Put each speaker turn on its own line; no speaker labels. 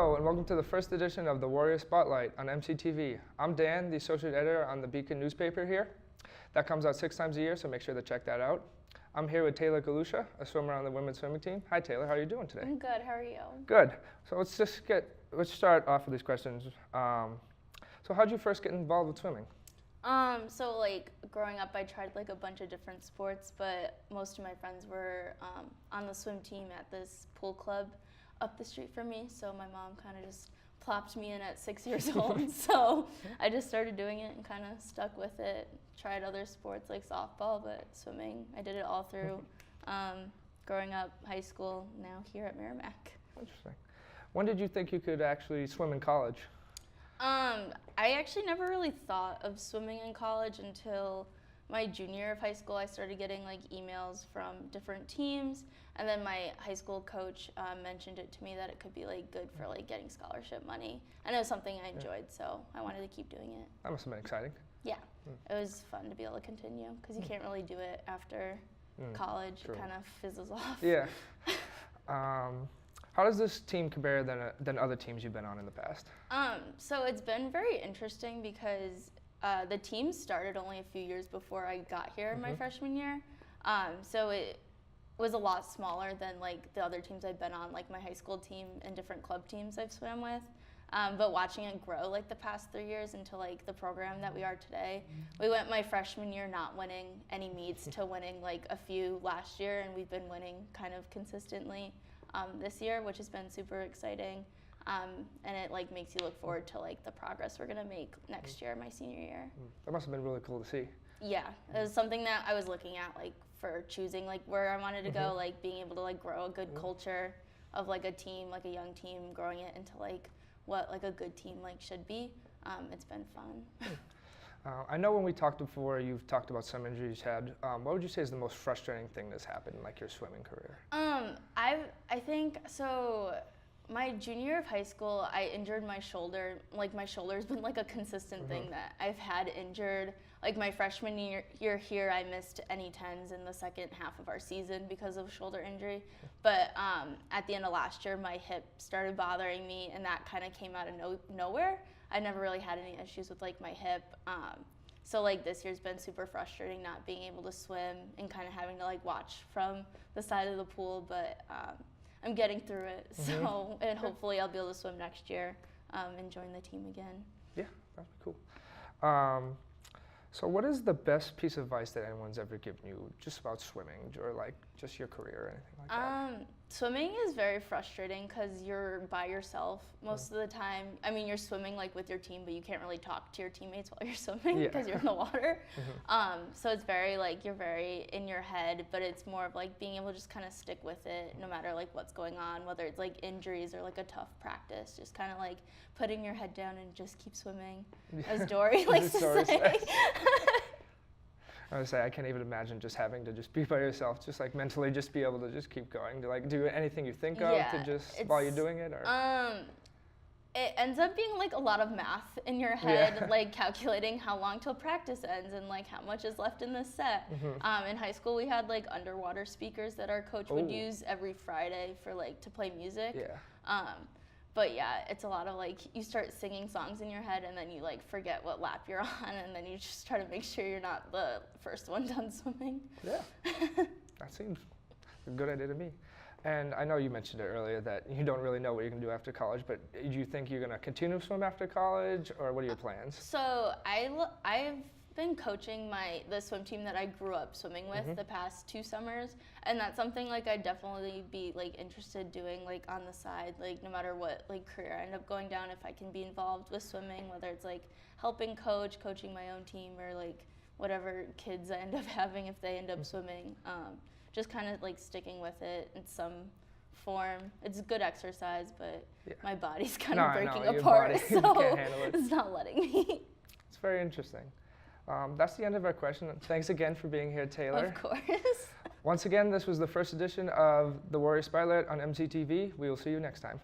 Hello, and welcome to the first edition of the Warrior Spotlight on MCTV. I'm Dan, the associate editor on the Beacon newspaper here. That comes out 6 times a year, so make sure to check that out. I'm here with Taylor Galusha, a swimmer on the women's swimming team. Hi, Taylor. How are you doing today?
I'm good. How are you?
Good. So let's start off with these questions. So how'd you first get involved with swimming?
So like growing up, I tried like a bunch of different sports, but most of my friends were on the swim team at this pool club up the street from me. So my mom kind of just plopped me in at 6 years old. So I just started doing it and kind of stuck with it. Tried other sports like softball, but swimming, I did it all through growing up, high school, now here at Mearon.
Interesting. When did you think you could actually swim in college?
I actually never really thought of swimming in college until my junior year of high school. I started getting like emails from different teams, and then my high school coach mentioned it to me that it could be like good for like getting scholarship money, and it was something I enjoyed, so I wanted to keep doing it.
That must have been exciting.
Yeah, it was fun to be able to continue because you can't really do it after college.
True.
It kind of fizzles off.
Yeah. How does this team compare than other teams you've been on in the past?
So it's been very interesting because the team started only a few years before I got here in my freshman year. So it was a lot smaller than like the other teams I've been on, like my high school team and different club teams I've swam with. But watching it grow like the past 3 years into like the program that we are today, we went my freshman year not winning any meets to winning like a few last year, and we've been winning kind of consistently this year, which has been super exciting. And it like makes you look forward to like the progress we're gonna make next year, my senior year.
That must have been really cool to see.
Yeah, it was something that I was looking at like for choosing like where I wanted to go, like being able to like grow a good culture of like a team, like a young team, growing it into like what like a good team like should be. It's been fun.
I know when we talked before, you've talked about some injuries you had. What would you say is the most frustrating thing that's happened in like your swimming career?
I think so. My junior year of high school, I injured my shoulder. Like my shoulder's been like a consistent thing that I've had injured. Like my freshman year here, I missed any 10s in the second half of our season because of shoulder injury. But at the end of last year, my hip started bothering me, and that kind of came out of nowhere. I never really had any issues with like my hip. So like this year's been super frustrating not being able to swim and kind of having to like watch from the side of the pool, but I'm getting through it. So, and hopefully I'll be able to swim next year and join the team again.
Yeah, that'd be cool. So what is the best piece of advice that anyone's ever given you just about swimming or like just your career or anything like that?
Swimming is very frustrating because you're by yourself most of the time. I mean, you're swimming like with your team, but you can't really talk to your teammates while you're swimming because you're in the water. So it's very like you're very in your head, but it's more of like being able to just kind of stick with it no matter like what's going on, whether it's like injuries or like a tough practice. Just kind of like putting your head down and just keep swimming, as Dory likes to say.
I would say I can't even imagine just having to just be by yourself, just like mentally just be able to just keep going, to like do anything you think of to just while you're doing it, or
it ends up being like a lot of math in your head, like calculating how long till practice ends and like how much is left in the set. In high school we had like underwater speakers that our coach would use every Friday for like to play music. But yeah, it's a lot of like, you start singing songs in your head and then you like forget what lap you're on, and then you just try to make sure you're not the first one done swimming.
Yeah, that seems a good idea to me. And I know you mentioned it earlier that you don't really know what you're gonna do after college, but do you think you're gonna continue to swim after college, or what are your plans?
So I've been coaching the swim team that I grew up swimming with the past 2 summers, and that's something like I'd definitely be like interested doing like on the side, like no matter what like career I end up going down, if I can be involved with swimming, whether it's like helping coaching my own team, or like whatever kids I end up having if they end up swimming, just kind of like sticking with it in some form. It's good exercise, but my body's kind of breaking apart, so it's not letting me.
It's very interesting. That's the end of our question. Thanks again for being here, Taylor.
Of course.
Once again, this was the first edition of the Warrior Spotlight on MCTV. We will see you next time.